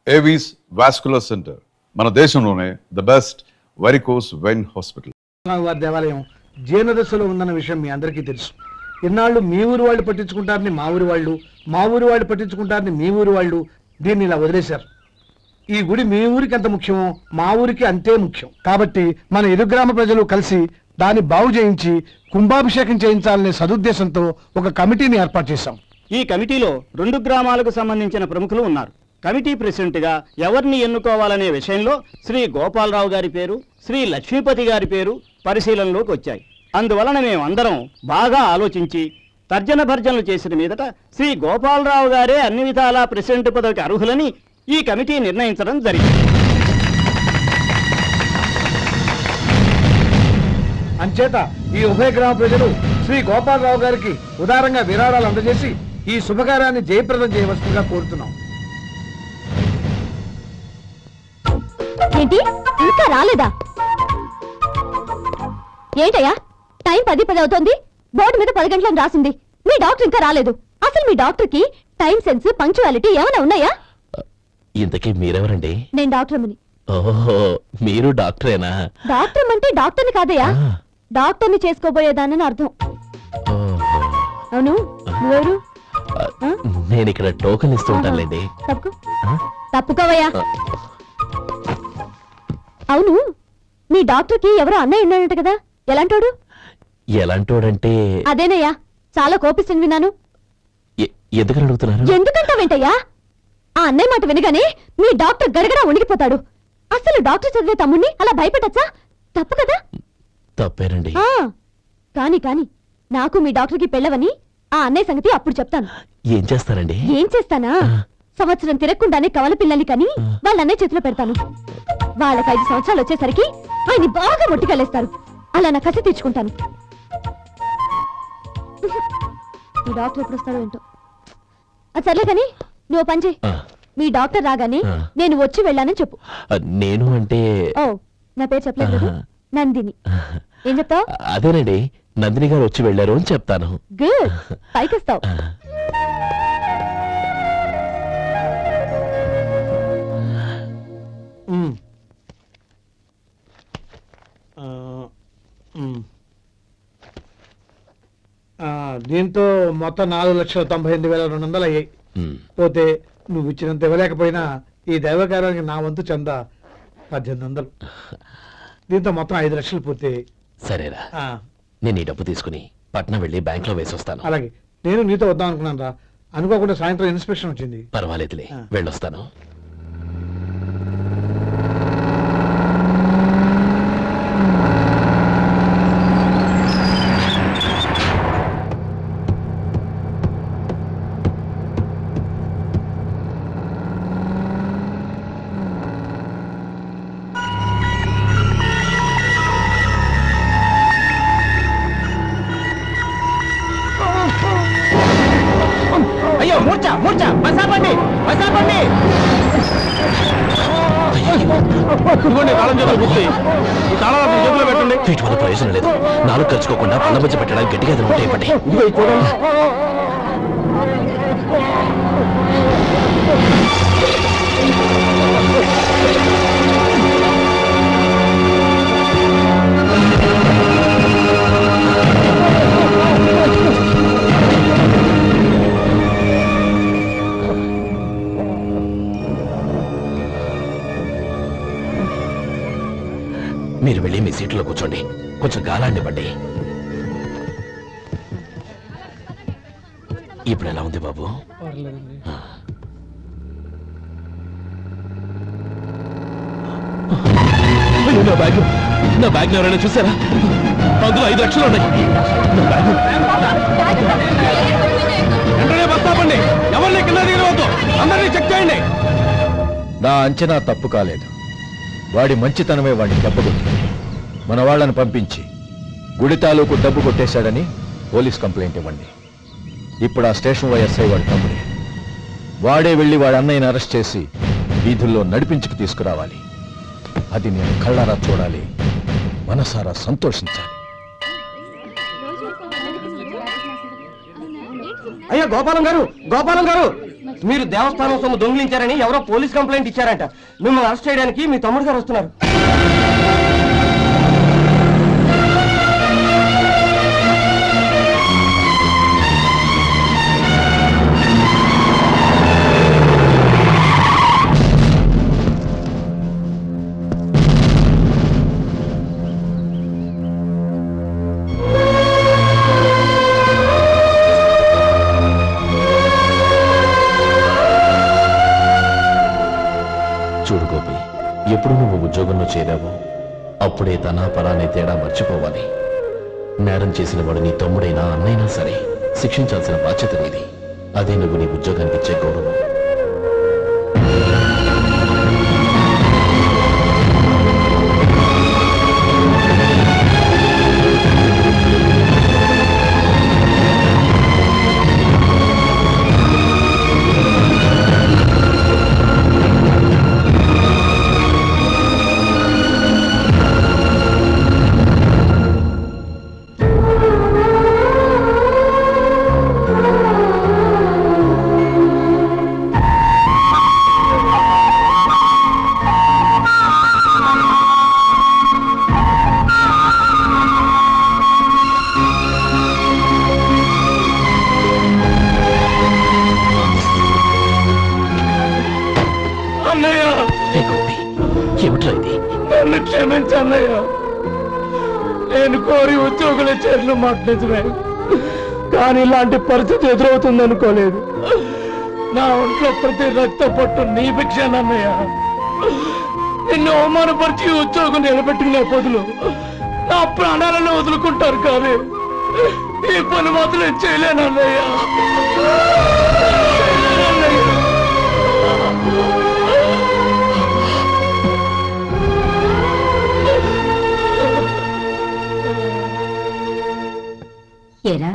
Avis vascular centre మన దేశంలోనే the best varicose vein hospital. వారి దేవాలయం జీర్ణదశలో ఉందన్న విషయం మీ అందరికీ తెలుసు. ఇన్నాళ్ళు మీ ఊరు వాళ్ళు పట్టించుకుంటారని మా ఊరి వాళ్ళు, మా ఊరి వాళ్ళు పట్టించుకుంటారని మీ ఊరి వాళ్ళు దీన్ని ఇలా వదిలేశారు. ఈ గుడి మీ ఊరికి ఎంత ముఖ్యమో మా ఊరికి అంతే ముఖ్యం. కాబట్టి మన ఇరు గ్రామ ప్రజలు కలిసి దాన్ని బాగు చేయించి కుంభాభిషేకం చేయించాలనే సదుద్దేశంతో ఒక కమిటీని ఏర్పాటు చేశాం. ఈ కమిటీలో 2 గ్రామాలకు సంబంధించిన ప్రముఖులు ఉన్నారు. కమిటీ ప్రెసిడెంట్ గా ఎవరిని ఎన్నుకోవాలనే విషయంలో శ్రీ గోపాలరావు గారి పేరు, శ్రీ లక్ష్మీపతి గారి పేరు పరిశీలనలోకి వచ్చాయి. అందువలన మేమందరం బాగా ఆలోచించి తర్జన భర్జనలు చేసిన మీదట శ్రీ గోపాలరావు గారే అన్ని విధాలా ప్రెసిడెంట్ పదవికి అర్హులని ఈ కమిటీ నిర్ణయించడం జరిగింది. అంచేత ఈ ఉభయ గ్రామ ప్రజలు శ్రీ గోపాలరావు గారికి ఉదారంగా విరాళాలు అందజేసి ఈ శుభకార్యాన్ని జయప్రదం చేయవలసిందిగా కోరుతున్నాం. ఏంటి ఇంకా రాలేదా? ఏంటయ్యా టైం 10 అవుతోంది. బోర్డు మీద 10 గంటలను రాసింది. మీ డాక్టర్ ఇంకా రాలేదు. అసలు మీ డాక్టర్ కి టైం సెన్స్, పంక్చువాలిటీ ఏమైనా ఉన్నాయా? ఇంతకీ మీరెవరండి? నేను డాక్టర్ అమ్మని. ఓహో, మీరు డాక్టరేనా? డాక్టర్ అంటే డాక్టర్ని కాదయ్యా, డాక్టర్ని చేసుకోబోయేదానని అర్థం. అవును, నువ్వెవరు? నేను ఇక్కడ టోకెన్ ఇస్తూ ఉంటానులేండి. తప్పుకోవయ్యా. అవును, మీ డాక్టర్ కి ఎవరో అన్నయ్య ఉన్నాడంట కదా, ఎలాంటోడు? ఎలాంటోడంటే అదేనయ్యా, చాలా కోపిస్తుంది విన్నాను. ఎందుకని అడుగుతున్నారు? ఎందుకంటావేంటయ్యా? ఆ అన్నయ్య మాట వినగానే మీ డాక్టర్ గడగడా ఉణిగిపోతాడు. అసలు డాక్టర్ చదివే తమ్ముణ్ణి అలా భయపెట్టచ్చా? తప్పు కదా? తప్పేనండి. కాని కాని నాకు మీ డాక్టర్కి పెళ్ళవని ఆ అన్నయ్య సంగతి అప్పుడు చెప్తాను. ఏం చేస్తారండి? ఏం చేస్తానా, సంవత్సరం తిరగకుండానే కవల పిల్లల్ని కని వాళ్ళ అన్నయ్య చేతిలో పెడతాను. వాళ్ళకి 5 సంవత్సరాలు వచ్చేసరికి ఆయన్ని బాగా మొట్టికెళ్ళేస్తారు. అలా నా కసి తీర్చుకుంటాను. ఈ డాక్టర్ ఎప్పుడు వస్తాడో ఏంటో. అది సర్లే కానీ నువ్వు పని చేయి. మీ డాక్టర్ రాగానే నేను వచ్చి వెళ్ళానని చెప్పు. నేను అంటే ఓ, నా పేరు చెప్పలేదు కదా, నందిని. ఏం చెప్తావు? అదేనండి, నందిని గారు వచ్చి వెళ్ళారు అని చెప్తాను. గుడ్, పైకొస్తావు. దీంతో మొత్తం 4,98,200 అయ్యాయి. పోతే నువ్వు ఇచ్చినంత ఇవ్వలేకపోయినా ఈ దైవకార్యానికి నా వంతు చందా 1800. దీంతో మొత్తం 5 లక్షలు పూర్తి. సరేరా, నేను ఈ డబ్బు తీసుకుని పట్నం వెళ్ళి బ్యాంక్ లో వేసి వస్తాను. అలాగే, నేను నీతో వద్దాం అనుకున్నాను రా, అనుకోకుండా సాయంత్రం ఇన్స్పెక్షన్ వచ్చింది. పర్వాలేదులే, వెళ్ళొస్తాను. అయ్యో, మూర్ఛ మూర్ఛ, బసాపండి బసాపండి. వీటి వల్ల ప్రయోజనం లేదు. 4 ఖర్చుకోకుండా పళ్ళ మధ్య పెట్టడానికి గట్టిగా ఉంటాయి. పట్టి మీరు వెళ్ళి మీ సీట్లో కూర్చోండి, కొంచెం గాలాండి పడ్డి. ఇప్పుడు ఎలా ఉంది బాబు? నా బ్యాగ్ ఎవరైనా చూసారా? అందులో 5 లక్షలు ఉన్నాయి. నా బ్యాగ్ వెంటనే బస్తాపండి, ఎవరిని కింద దిగవద్దు, అందరినీ చెక్ చేయండి. నా అంచనా తప్పు కాలేదు. వాడి మంచితనమే వాడిని దెబ్బకొట్టింది. మన వాళ్ళని పంపించి గుడి తాలూకు డబ్బు కొట్టేశాడని పోలీస్ కంప్లైంట్ ఇవ్వండి. ఇప్పుడు ఆ స్టేషన్ ఎస్ఐ వాడి తమ్ముడే. వాడే వెళ్ళి వాడి అన్నయ్యని అరెస్ట్ చేసి వీధుల్లో నడిపించుకు తీసుకురావాలి. అది నేను కళ్ళారా చూడాలి, మనసారా సంతోషించాలి. అయ్యా గోపాలం గారు, గోపాలం గారు, మీరు దేవస్థానం సొమ్ము దొంగిలించారని ఎవరో పోలీస్ కంప్లైంట్ ఇచ్చారంట. మిమ్మల్ని అరెస్ట్ చేయడానికి మీ తమ్ముడు గారు వస్తున్నారు. చూడు గోపి, ఎప్పుడు నువ్వు ఉద్యోగంలో చేరావో అప్పుడే తన పరానే తేడా మర్చిపోవాలి. నేరం చేసిన వాడు నీ తమ్ముడైనా అన్నైనా సరే శిక్షించాల్సిన బాధ్యత నీది. అదే నువ్వు నీ ఉద్యోగానికి ఇచ్చే గౌరవం. ఏమిట్రా ఇది? నన్ను క్షమించన్నయ్య. నేను కోరి ఉద్యోగుల చేతులు మాట నిజమే, కానీ ఇలాంటి పరిస్థితి ఎదురవుతుంది అనుకోలేదు. నా ఒంట్లో ప్రతి రక్త పట్టు నీ భిక్షానన్నయ్య. నిన్ను అవమానపరిచి ఉద్యోగం నిలబెట్టుకునే బదులు నా ప్రాణాలను వదులుకుంటారు, కానీ ఈ పని మాత్రం చేయలేనన్నయ్య. ఏరా,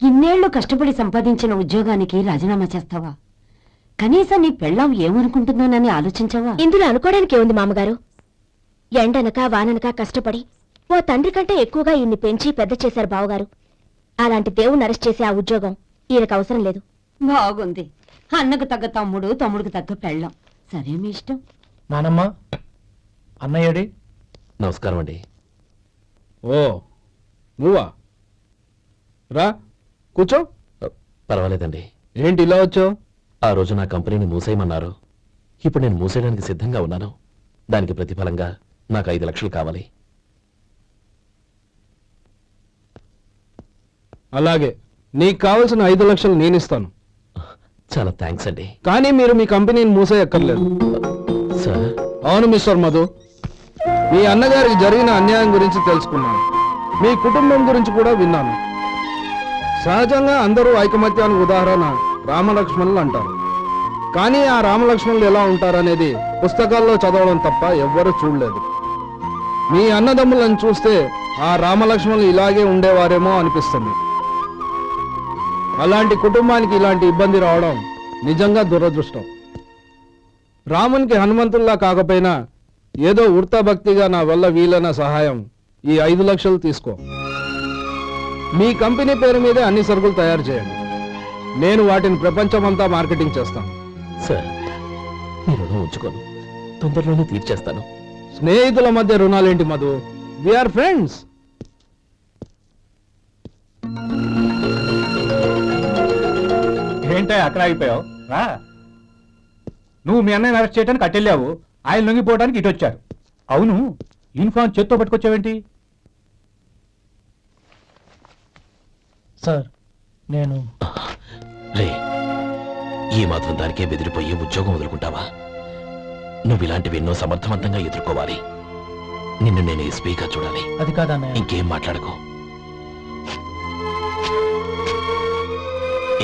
ఇన్నేళ్లు కష్టపడి సంపాదించిన ఉద్యోగానికి రాజీనామా చేస్తావా? కనీసం నీ పెళ్ళాం ఏమనుకుంటుందోనని ఆలోచించావా? ఇందులో అనుకోవడానికి ఏముంది మామగారు? ఎండనక వాననక కష్టపడి ఓ తండ్రి కంటే ఎక్కువగా ఇన్ని పెంచి పెద్ద చేశారు బావగారు. అలాంటి దేవుణ్ణి అరెస్ట్ చేసే ఆ ఉద్యోగం ఈయనకు అవసరం లేదు. బాగుంది. అన్నకు తగ్గ తమ్ముడు, తమ్ముడికి తగ్గ పెళ్ళాం. సరే, మీ ఇష్టం. నానమ్మ, అన్నయ్యడి. నమస్కారం అండి. ఓ నువ్వా? రా కూర్చో. పర్వాలేదండి. ఏంటి ఇలా వచ్చావు? ఆ రోజు నా కంపెనీని మూసేయమన్నారు. ఇప్పుడు నేను మూసేయడానికి సిద్ధంగా ఉన్నాను. దానికి ప్రతిఫలంగా నాకు 5 లక్షలు కావాలి. అలాగే, నీకు కావలసిన 5 లక్షలు నేను ఇస్తాను. చాలా థ్యాంక్స్ అండి. కానీ మీరు మీ కంపెనీని మూసేయక్కర్లేదు. సార్, అవును మిస్టర్ మధు, మీ అన్నగారికి జరిగిన అన్యాయం గురించి తెలుసుకున్నాను. మీ కుటుంబం గురించి కూడా విన్నాను. సహజంగా అందరూ ఐకమత్యానికి ఉదాహరణ రామలక్ష్మణులు అంటారు. కానీ ఆ రామలక్ష్మణులు ఎలా ఉంటారనేది పుస్తకాల్లో చదవడం తప్ప ఎవ్వరూ చూడలేదు. మీ అన్నదమ్ములను చూస్తే ఆ రామలక్ష్మణులు ఇలాగే ఉండేవారేమో అనిపిస్తుంది. అలాంటి కుటుంబానికి ఇలాంటి ఇబ్బంది రావడం నిజంగా దురదృష్టం. రామునికి హనుమంతుల్లా కాకపోయినా ఏదో వృత్తభక్తిగా నా వల్ల వీలైన సహాయం ఈ 5 లక్షలు తీసుకో. మీ కంపెనీ పేరు మీదే అన్ని సరుకులు తయారు చేయండి. నేను వాటిని ప్రపంచమంతా మార్కెటింగ్ చేస్తాను. సార్, మీ రుణం ఉంచుకోను. తొందరలోనే తీర్చేస్తాను. స్నేహితుల మధ్య రుణాలేంటి మధు? We are friends. ఏంటో అక్కడ ఆగిపోయావు? రా. నువ్వు మీ అన్నయ్యని అరెస్ట్ చేయడానికి అట్టెళ్ళావు, ఆయన లొంగిపోవడానికి ఇటు వచ్చారు. అవును, యూనిఫామ్ చేత్తో పట్టుకొచ్చావేంటి? సార్, నేను రే, ఈ మాత్రం దానికే బెదిరిపోయి ఉద్యోగం వదులుకుంటావా? నువ్వు ఇలాంటివి ఎన్నో సమర్థవంతంగా ఎదుర్కోవాలి. నిన్ను నేను ఎస్పీగా చూడాలి. అది కాదన్నయ్య. ఇంకేం మాట్లాడుకో.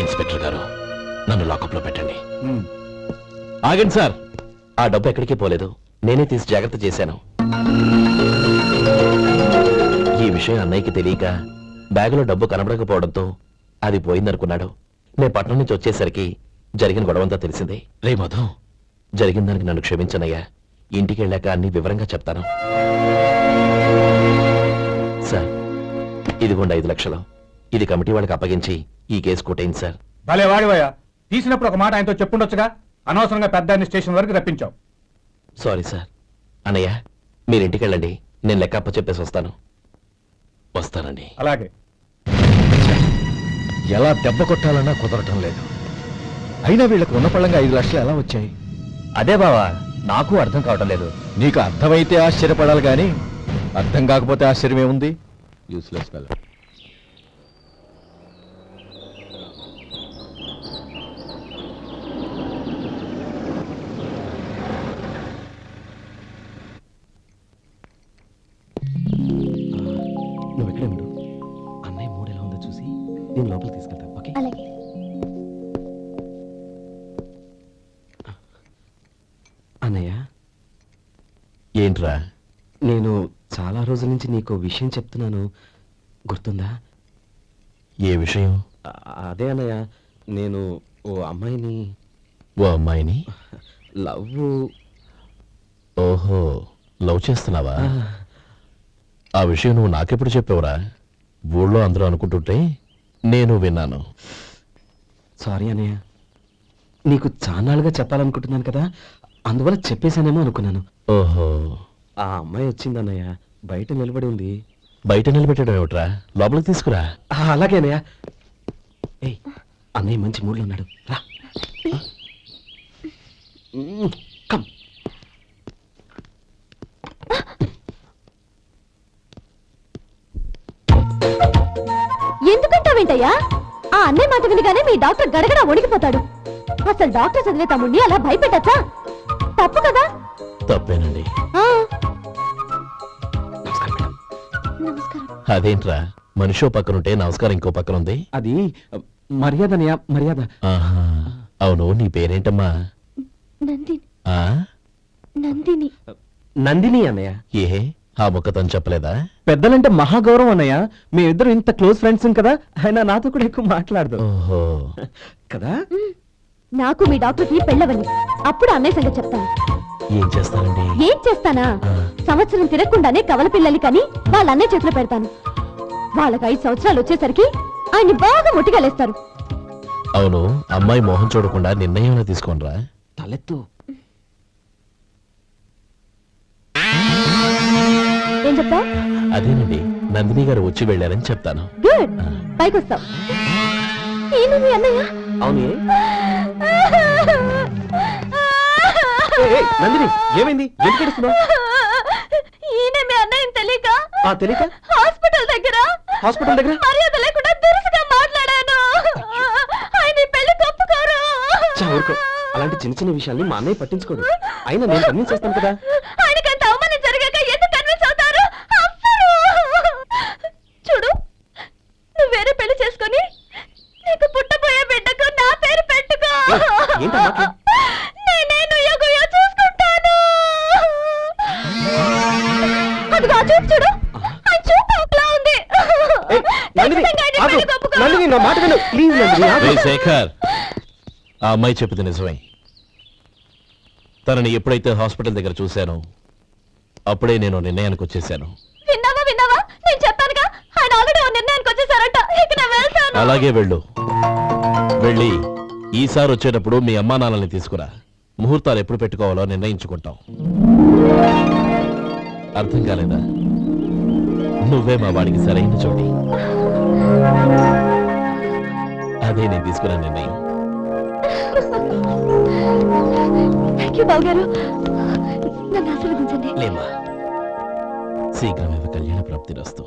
ఇన్స్పెక్టర్ గారు, నన్ను లాకప్లో పెట్టండి. ఆగండి సార్, ఆ డబ్బు ఎక్కడికి పోలేదు. నేనే తీసి జాగ్రత్త చేశాను. ఈ విషయం అన్నయ్యకి తెలియక బ్యాగులో డబ్బు కనబడకపోవడంతో అది పోయిందనుకున్నాడు. నేను పట్నం నుంచి వచ్చేసరికి జరిగిన గొడవంతా తెలిసింది. రే మధు, జరిగిన దానికి నన్ను క్షమించనయ్యా. ఇంటికి వెళ్ళాక అన్ని వివరంగా చెప్తాను. సార్, ఇదిగోండి 5 లక్షలు. ఇది కమిటీ వాళ్ళకి అప్పగించి ఈ కేసు కొట్టేయండి సార్. భలే వాడివయ్యా, తీసినప్పుడు ఒక మాట ఆయనతో చెప్పుండొచ్చుగా. అనవసరంగా పెద్ద ఆయన స్టేషన్ వరకు రప్పించావు. Sorry sir. అన్నయ్య మీరు ఇంటికి వెళ్ళండి, నేను లెక్కప్ప చెప్పేసి వస్తాను. వస్తానండి. అలాగే. ఎలా దెబ్బ కొట్టాలన్నా కుదరటం లేదు. అయినా వీళ్ళకి ఉన్న పళ్ళంగా 5 లక్షలు ఎలా వచ్చాయి? అదే బావా, నాకు అర్థం కావటం లేదు. నీకు అర్థమైతే ఆశ్చర్యపడాలి కానీ అర్థం కాకపోతే ఆశ్చర్యం ఏముంది? Useless fellow. నువ్వు ఎక్కడే ఉండు, అన్నయ్య మూడు ఎలా ఉందో చూసి నేను లోపలికి తీసుకెళ్తాను. ఓకే? అలాగే. అన్నయ్య. ఏంట్రా? నేను చాలా రోజుల నుంచి నీకు విషయం చెప్తున్నాను, గుర్తుందా? ఏ విషయం? అదే అన్నయ్య, నేను ఓ అమ్మాయిని లవ్. ఓహో, లవ్ చేస్తున్నావా? ఆ విషయం నువ్వు నాకెప్పుడు చెప్పావురా? ఊళ్ళో అందరూ అనుకుంటుంటే నేను విన్నాను. సారీ అన్నయ్య, నీకు చాన్నాళ్ళుగా చెప్పాలనుకుంటున్నాను కదా, అందువల్ల చెప్పేశానేమో అనుకున్నాను. ఓహో, ఆ అమ్మాయి వచ్చిందన్నయ్య, బయట నిలబడి ఉంది. బయట నిలబెట్టడం ఏమిట్రా? లోపలికి తీసుకురా. అలాగే అన్నయ్య. ఏయ్, అన్నయ్య మంచి మూడ్లో ఉన్నాడు, రా. కమ్. ఎందుకంటావేంటయ్యా? ఆ అన్నయ్య మాట వినగానే మీ డాక్టర్ గడగడ వణికిపోతాడు. అసలు డాక్టర్ చదివే తమ్ముడిని అలా భయపెట్టచ్చా? తప్పు కదా? తప్పేనండి. ఆ, నమస్కారం. అదేంట్రా, మనిషో పక్కనుంటే నమస్కారం ఇంకో పక్కన ఉంది? అది మర్యాదనయ్య, మర్యాద. ఆహా, అవును, నీ పేరేంటమ్మా? నందిని. ఆ? నందిని. నందిని అన్నయ్య. ఏ, ఆ ముక్కతను చెప్పలేదా? పెద్దలంటే మహాగౌరవం అన్నయ్య. మేమిద్దరు ఇంత క్లోజ్ ఫ్రెండ్స్ కదా, ఆయన నాతో కూడా ఎక్కువ మాట్లాడదు ఓహో, కదా. నాకు మీ డాక్టర్కి పెళ్ళవని, అప్పుడు అన్నయ్య సంగతి చెప్తాను. ఏం చేస్తానండి? ఏం చేస్తానా? సంవత్సరం తిరగకుండానే కవల పిల్లల్ని కని వాళ్ళ అన్నయ్య చేతిలో పెడతాను. వాళ్ళకి 5 సంవత్సరాలు వచ్చేసరికి ఆయన్ని బాగా ముట్టిగలేస్తారు. అవును, అమ్మాయి మోహం చూడకుండా నిర్ణయం తీసుకోనరా? తలెత్తు. ఏం చెప్తా? అదేనండి, నందిని గారు వచ్చి వెళ్ళారని చెప్తాను. గుడ్, పైకి వస్తావు. నేను మీ అన్నయ్య. అవును. నందిని, ఏమైంది? ఎందుకు ఏడుస్తున్నావ్? ఈయన మీ అన్నయ్యని తెలియక తెలియక హాస్పిటల్ దగ్గర మర్యాద లేకుండా దురుసుగా మాట్లాడాను. ఆయన ఈ పెళ్లి ఒప్పుకోరు. ఊరుకో, అలాంటి చిన్న చిన్న విషయాల్ని మా అన్నయ్య పట్టించుకోడు. అయినా నేను కన్విన్స్ చేస్తాను కదా. ఆయనకంత అవమానం జరిగాక ఎందుకు కన్విన్స్ అవుతారు? అవ్వరు. చూడు, నువ్వు వేరే పెళ్లి చేసుకొని నీకు పుట్టబోయే బిడ్డకు నా పేరు పెట్టుకో. ఏంటమ్మా? నేను యోగయో చూసుకుంటాను. అదిగో ఆ చూపు చూడు, ఆ చూపు ఒకలా ఉంది. ఖచ్చితంగా ఆయన పెళ్లి ఒప్పుకో. నందిని, నా మాట విను ప్లీజ్. రే శేఖర్, ఆ అమ్మాయి చెప్పింది నిజమే. తనని ఎప్పుడైతే హాస్పిటల్ దగ్గర చూశానో అప్పుడే నేను నిర్ణయానికి వచ్చేసాను. విన్నావా? నేను చెప్పానుగా, ఆయన ఆల్రెడీ ఓ నిర్ణయానికి వచ్చేసారట. ఇక నేను వెళ్తాను. అలాగే వెళ్ళు. వెళ్ళి ఈసారి వచ్చేటప్పుడు మీ అమ్మా నాన్నల్ని తీసుకురా. ముహూర్తాలు ఎప్పుడు పెట్టుకోవాలో నిర్ణయించుకుంటాం. అర్థం కాలేదా? నువ్వే మా వాడికి సరైన చోటి. అదే నేను తీసుకున్న నిర్ణయం. బావగారు, నన్ను ఆశీర్వదించండి. లేమ్మా, శీఘ్రమే కళ్యాణ ప్రాప్తి రస్తు.